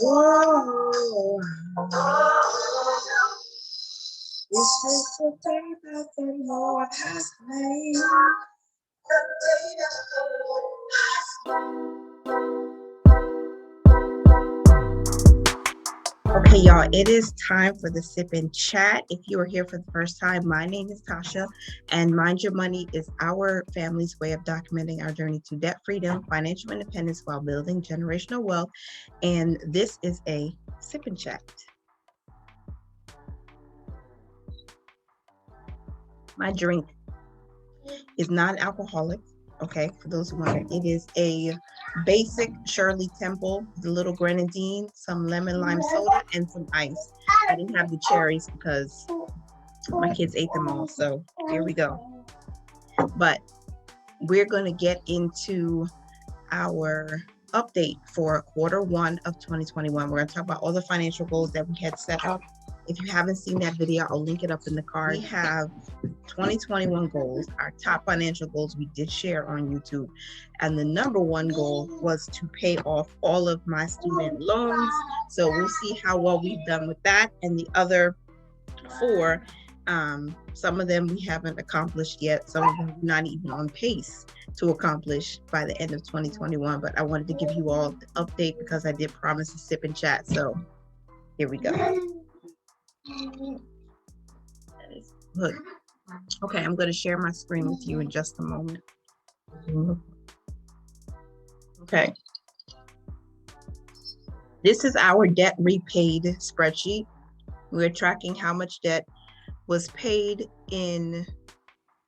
Whoa. This is the day that the Lord has made. Okay, y'all, it is time for the sip and chat. If you are here for the first time, my name is Tasha, and Mind Your Money is our family's way of documenting our journey to debt freedom, financial independence while building generational wealth. And this is a sip and chat. My drink is non-alcoholic. Okay, for those who wonder, it is a basic Shirley Temple, the little grenadine, some lemon lime soda, and some ice. I didn't have the cherries because my kids ate them all, so here we go. But we're going to get into our update for quarter one of 2021. We're going to talk about all the financial goals that we had set up. If you haven't seen that video, I'll link it up in the card. We have 2021 goals, our top financial goals we did share on YouTube. And the number one goal was to pay off all of my student loans. So we'll see how well we've done with that. And the other four, some of them we haven't accomplished yet. Some of them not even on pace to accomplish by the end of 2021. But I wanted to give you all the update because I did promise a sip and chat. So here we go. Look. Okay, I'm going to share my screen with you in just a moment. Okay. This is our debt repaid spreadsheet. We're tracking how much debt was paid in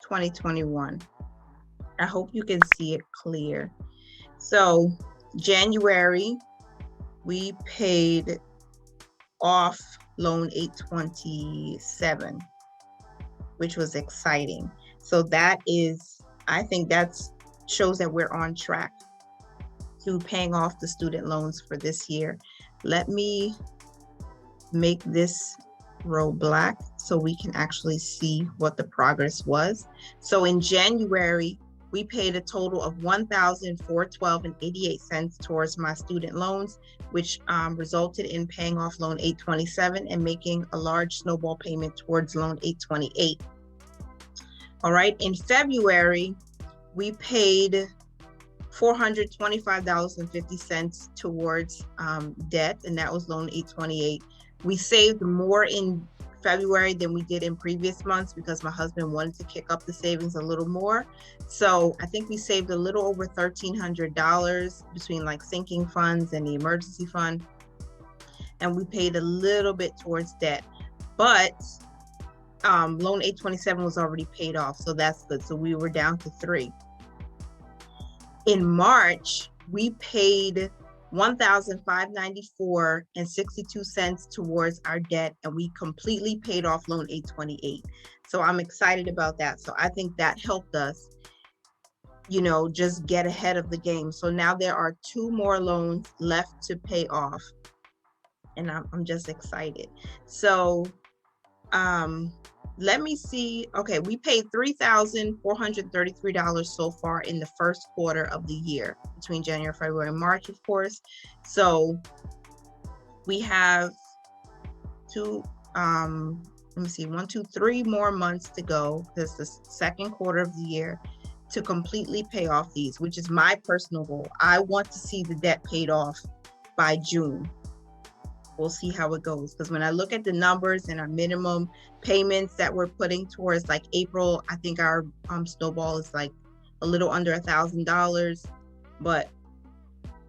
2021. I hope you can see it clear. So January, we paid off loan 827, which was exciting. So that is, I think that shows that we're on track to paying off the student loans for this year. Let me make this row black so we can actually see what the progress was. So in January, we paid a total of $1,412.88 towards my student loans, which resulted in paying off loan 827 and making a large snowball payment towards loan 828. All right, in February, we paid $425.50 towards debt, and that was loan 828. We saved more in February than we did in previous months because my husband wanted to kick up the savings a little more. So I think we saved a little over $1,300 between like sinking funds and the emergency fund. And we paid a little bit towards debt, but loan 827 was already paid off. So that's good. So we were down to 3. In March, we paid $1,594.62 towards our debt, and we completely paid off loan 828. So I'm excited about that. So I think that helped us, just get ahead of the game. So now there are 2 more loans left to pay off, and I'm just excited. So let me see. Okay, we paid $3,433 so far in the first quarter of the year, between January, February, and March, of course. So we have 2, let me see, 1, 2, 3 more months to go. This is the second quarter of the year to completely pay off these, which is my personal goal. I want to see the debt paid off by June. We'll see how it goes, because when I look at the numbers and our minimum payments that we're putting towards like April, I think our snowball is like a little under $1,000, but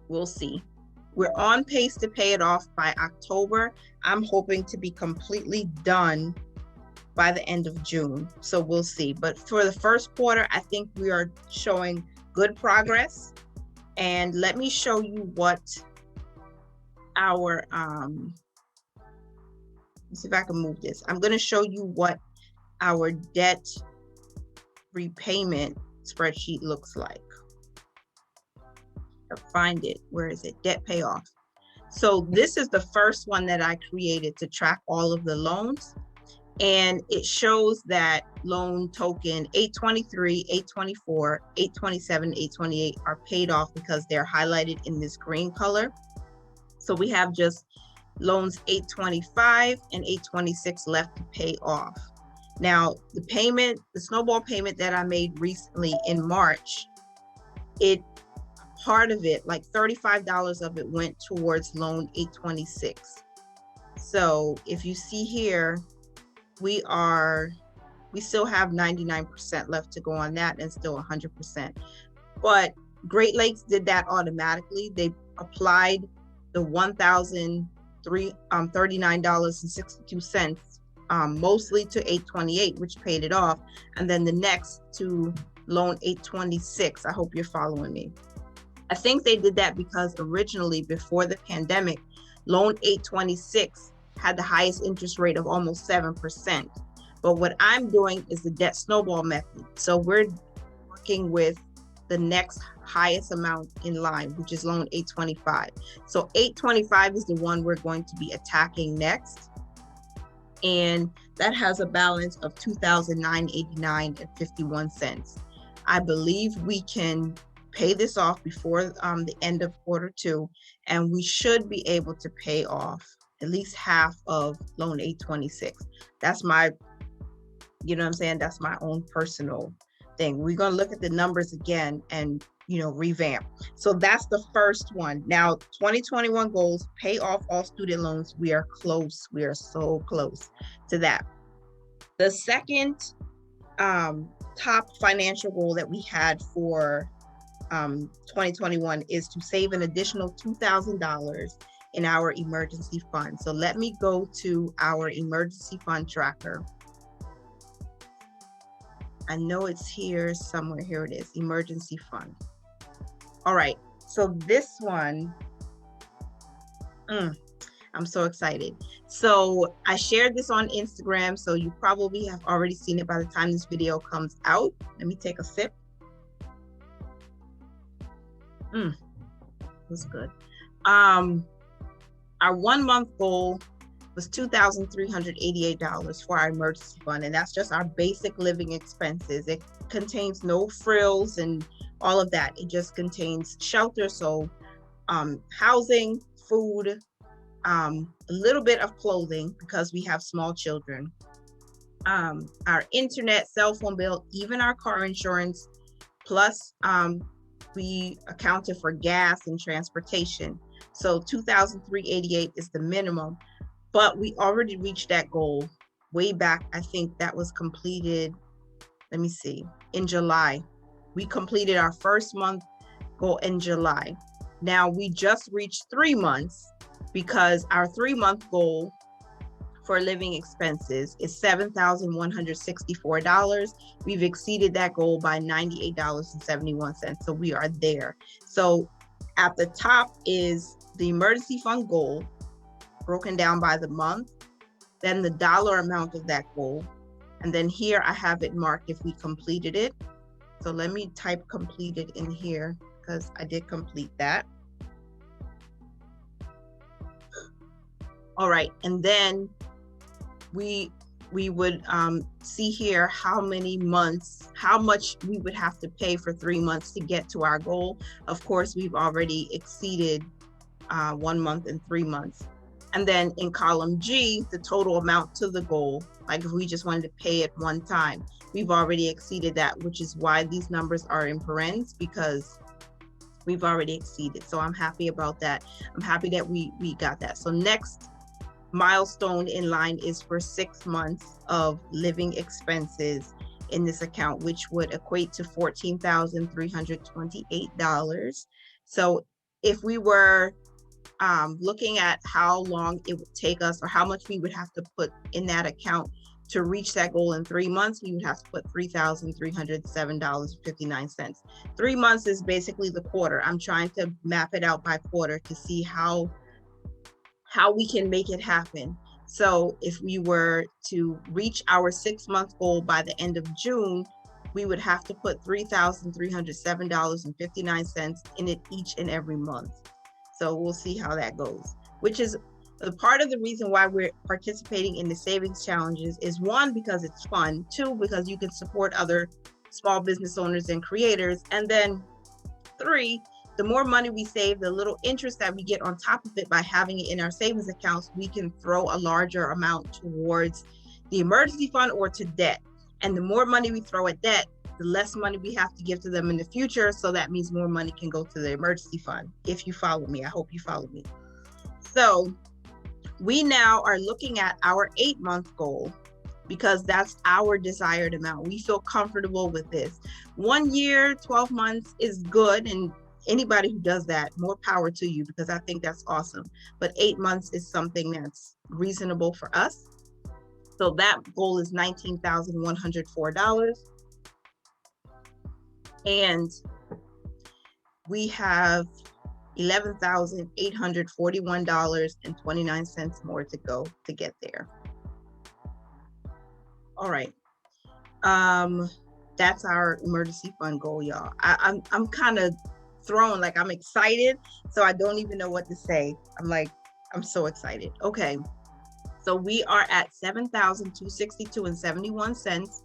we'll see. We're on pace to pay it off by October. I'm hoping to be completely done by the end of June, so we'll see. But for the first quarter, I think we are showing good progress. And let me show you what our let's see if I can move this. I'm going to show you what our debt repayment spreadsheet looks like. I'll find it. Where is it? Debt payoff. So this is the first one that I created to track all of the loans, and it shows that loan token 823, 824, 827, 828 are paid off because they're highlighted in this green color. So we have just loans 825 and 826 left to pay off. Now, the snowball payment that I made recently in March, part of it, like $35 of it, went towards loan 826. So if you see here, we still have 99% left to go on that, and still 100%. But Great Lakes did that automatically. They applied the $1,039.62, mostly to 828, which paid it off, and then the next to loan 826. I hope you're following me. I think they did that because originally, before the pandemic, loan 826 had the highest interest rate of almost 7%. But what I'm doing is the debt snowball method. So we're working with the next highest amount in line, which is loan 825. So 825 is the one we're going to be attacking next. And that has a balance of $2,989.51. I believe we can pay this off before the end of Q2, and we should be able to pay off at least half of loan 826. That's my, you know what I'm saying? That's my own personal thing. We're going to look at the numbers again and, revamp. So that's the first one. Now, 2021 goals, pay off all student loans. We are close. We are so close to that. The second top financial goal that we had for 2021 is to save an additional $2,000 in our emergency fund. So let me go to our emergency fund tracker. I know it's here somewhere. Here it is, emergency fund. All right, so this one, I'm so excited. So I shared this on Instagram, so you probably have already seen it by the time this video comes out. Let me take a sip. That's good. Our 1 month goal was $2,388 for our emergency fund, and that's just our basic living expenses. It contains no frills and all of that. It just contains shelter, so housing, food, a little bit of clothing because we have small children, our internet, cell phone bill, even our car insurance, plus we accounted for gas and transportation. So $2,388 is the minimum, but we already reached that goal way back. I think that was completed, let me see, in July. We completed our first month goal in July. Now we just reached 3 months because our 3 month goal for living expenses is $7,164. We've exceeded that goal by $98.71. So we are there. So at the top is the emergency fund goal, broken down by the month, then the dollar amount of that goal. And then here I have it marked if we completed it. So let me type completed in here because I did complete that. All right, and then we would see here how many months, how much we would have to pay for 3 months to get to our goal. Of course, we've already exceeded 1 month and 3 months. And then in column G, the total amount to the goal, like if we just wanted to pay it one time, we've already exceeded that, which is why these numbers are in parentheses, because we've already exceeded. So I'm happy about that. I'm happy that we got that. So next milestone in line is for 6 months of living expenses in this account, which would equate to $14,328. So if we were looking at how long it would take us or how much we would have to put in that account to reach that goal in 3 months, we would have to put $3,307.59. 3 months is basically the quarter. I'm trying to map it out by quarter to see how we can make it happen. So if we were to reach our 6 month goal by the end of June, we would have to put $3,307.59 in it each and every month. So we'll see how that goes, which is the part of the reason why we're participating in the savings challenges is 1, because it's fun, 2, because you can support other small business owners and creators, and then 3, the more money we save, the little interest that we get on top of it by having it in our savings accounts, we can throw a larger amount towards the emergency fund or to debt. And the more money we throw at debt, the less money we have to give to them in the future. So that means more money can go to the emergency fund. If you follow me, I hope you follow me. So we now are looking at our 8-month goal, because that's our desired amount. We feel comfortable with this. 1 year, 12 months is good. And anybody who does that, more power to you, because I think that's awesome. But 8 months is something that's reasonable for us. So that goal is $19,104. And we have $11,841.29 more to go to get there. All right. That's our emergency fund goal, y'all. I'm kind of thrown, like I'm excited, so I don't even know what to say. I'm so excited. Okay. So we are at $7,262.71.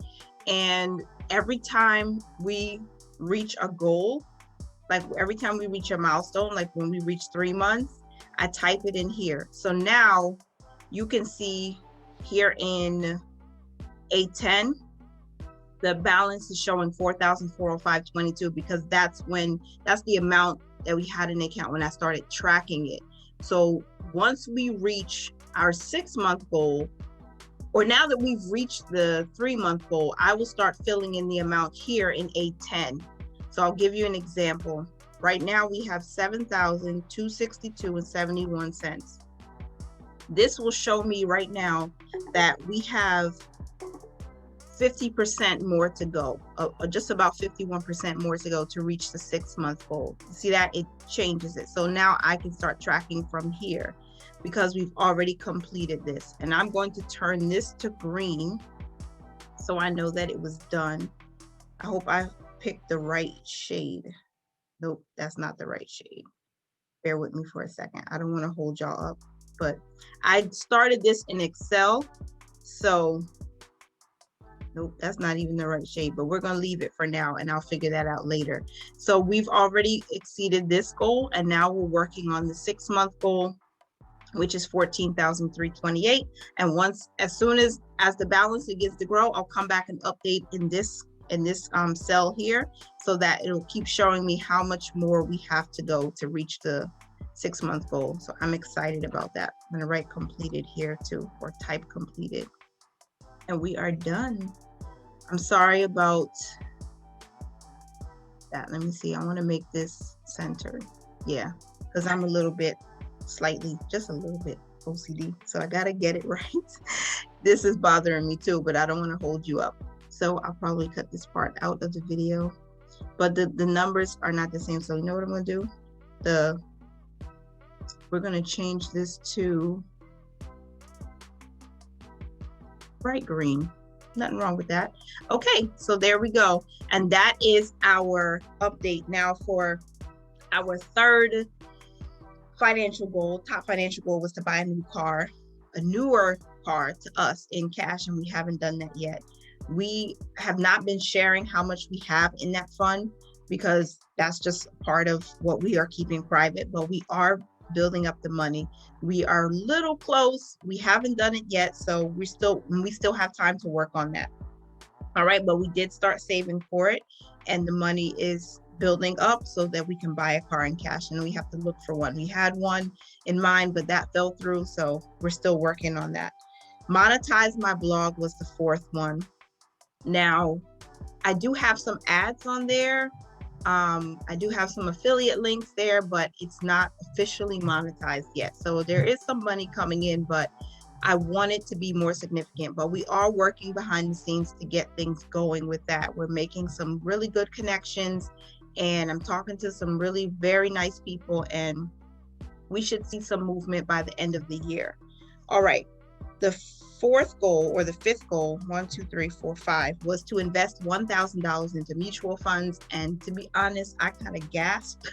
And every time we reach a goal, like every time we reach a milestone, like when we reach 3 months, I type it in here. So now you can see here in A10, the balance is showing $4,405.22, because that's the amount that we had in the account when I started tracking it. So once we reach our 6-month goal, or now that we've reached the 3-month goal, I will start filling in the amount here in A10. So I'll give you an example. Right now we have $7,262.71. This will show me right now that we have 50% more to go, just about 51% more to go to reach the 6-month goal. See that? It changes it. So now I can start tracking from here, because we've already completed this. And I'm going to turn this to green so I know that it was done. I hope I picked the right shade. Nope, that's not the right shade. Bear with me for a second. I don't want to hold y'all up, but I started this in Excel. So nope, that's not even the right shade, but we're going to leave it for now and I'll figure that out later. So we've already exceeded this goal, and now we're working on the 6-month goal, which is $14,328. And as soon as the balance begins to grow, I'll come back and update in this cell here, so that it'll keep showing me how much more we have to go to reach the 6-month goal. So I'm excited about that. I'm going to write completed here too, or type completed. And we are done. I'm sorry about that. Let me see. I want to make this centered. Yeah, because I'm a little bit just a little bit OCD. So I got to get it right. This is bothering me too, but I don't want to hold you up. So I'll probably cut this part out of the video, but the numbers are not the same. So you know what I'm going to do? We're going to change this to bright green. Nothing wrong with that. Okay, so there we go. And that is our update. Now for our third financial goal, top financial goal, was to buy a newer car to us in cash, and we haven't done that yet. We have not been sharing how much we have in that fund, because that's just part of what we are keeping private, but we are building up the money. We are a little close. We haven't done it yet, so we still have time to work on that. All right, but we did start saving for it, and the money is building up so that we can buy a car in cash, and we have to look for one. We had one in mind, but that fell through, so we're still working on that. Monetize my blog was the 4th one. Now, I do have some ads on there. I do have some affiliate links there, but it's not officially monetized yet. So there is some money coming in, but I want it to be more significant. But we are working behind the scenes to get things going with that. We're making some really good connections, and I'm talking to some really very nice people, and we should see some movement by the end of the year. All right. The 4th goal, or the 5th goal, 1, 2, 3, 4, 5, was to invest $1,000 into mutual funds. And to be honest, I kind of gasped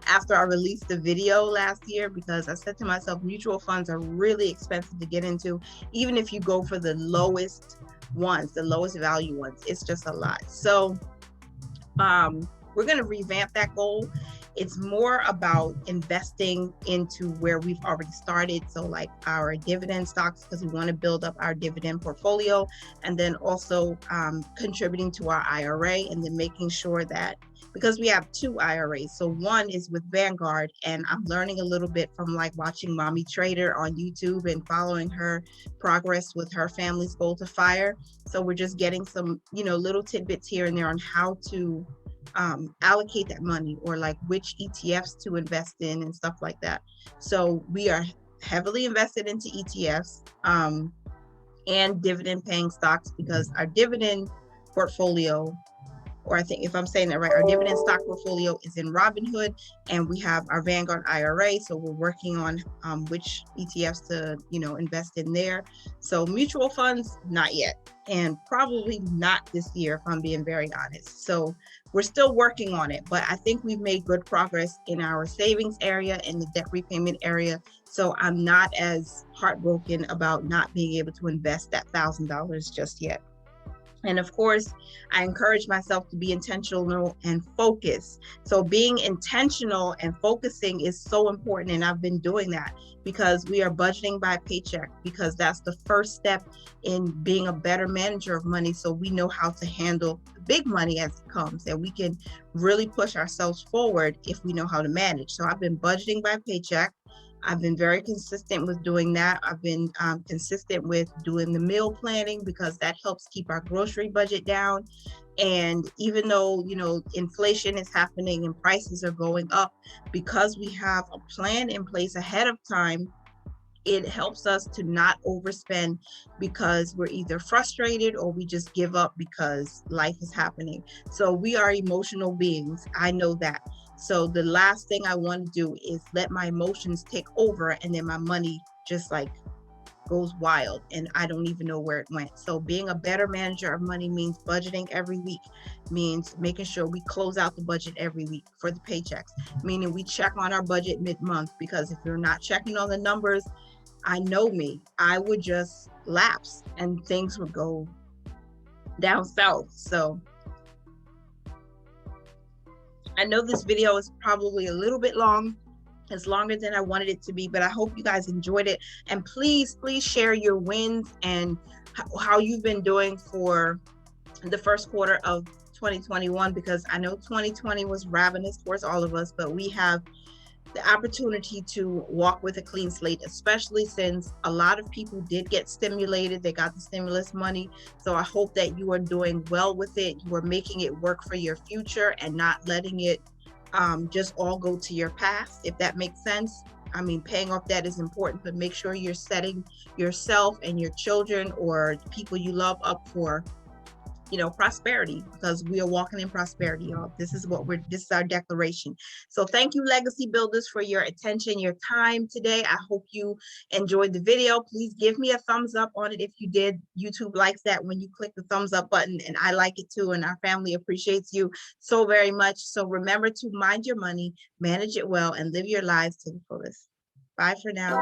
after I released the video last year, because I said to myself, mutual funds are really expensive to get into. Even if you go for the lowest ones, the lowest value ones, it's just a lot. So we're going to revamp that goal. It's more about investing into where we've already started. So like our dividend stocks, because we want to build up our dividend portfolio, and then also contributing to our IRA, and then making sure that, because we have 2 IRAs. So one is with Vanguard, and I'm learning a little bit from like watching Mommy Trader on YouTube and following her progress with her family's goal to fire. So we're just getting some, little tidbits here and there on how to allocate that money, or like which ETFs to invest in and stuff like that. So we are heavily invested into ETFs and dividend paying stocks, because our dividend portfolio, or I think if I'm saying that right, our dividend stock portfolio is in Robinhood, and we have our Vanguard IRA. So we're working on which ETFs to, invest in there. So mutual funds, not yet, and probably not this year, if I'm being very honest. So we're still working on it, but I think we've made good progress in our savings area and the debt repayment area. So I'm not as heartbroken about not being able to invest that $1,000 just yet. And of course, I encourage myself to be intentional and focus. So being intentional and focusing is so important. And I've been doing that, because we are budgeting by paycheck, because that's the first step in being a better manager of money. So we know how to handle the big money as it comes, and we can really push ourselves forward if we know how to manage. So I've been budgeting by paycheck. I've been very consistent with doing that. I've been consistent with doing the meal planning, because that helps keep our grocery budget down. And even though, inflation is happening and prices are going up, because we have a plan in place ahead of time, it helps us to not overspend, because we're either frustrated or we just give up because life is happening. So we are emotional beings. I know that. So the last thing I want to do is let my emotions take over, and then my money just like goes wild and I don't even know where it went. So being a better manager of money means budgeting every week, means making sure we close out the budget every week for the paychecks, meaning we check on our budget mid-month, because if you're not checking on the numbers, I know me, I would just lapse and things would go down south. So I know this video is probably a little bit long. It's longer than I wanted it to be, but I hope you guys enjoyed it. And please share your wins and how you've been doing for the first quarter of 2021, because I know 2020 was ravenous towards all of us, but we have the opportunity to walk with a clean slate, especially since a lot of people did get stimulated. They got the stimulus money. So I hope that you are doing well with it. You are making it work for your future and not letting it just all go to your past, if that makes sense. I mean, paying off debt is important, but make sure you're setting yourself and your children or people you love up for, prosperity, because we are walking in prosperity, y'all. This is our declaration. So thank you, Legacy Builders, for your attention, your time today. I hope you enjoyed the video. Please give me a thumbs up on it if you did. YouTube likes that when you click the thumbs up button, and I like it too, and our family appreciates you so very much. So remember to mind your money, manage it well, and live your lives to the fullest. Bye for now.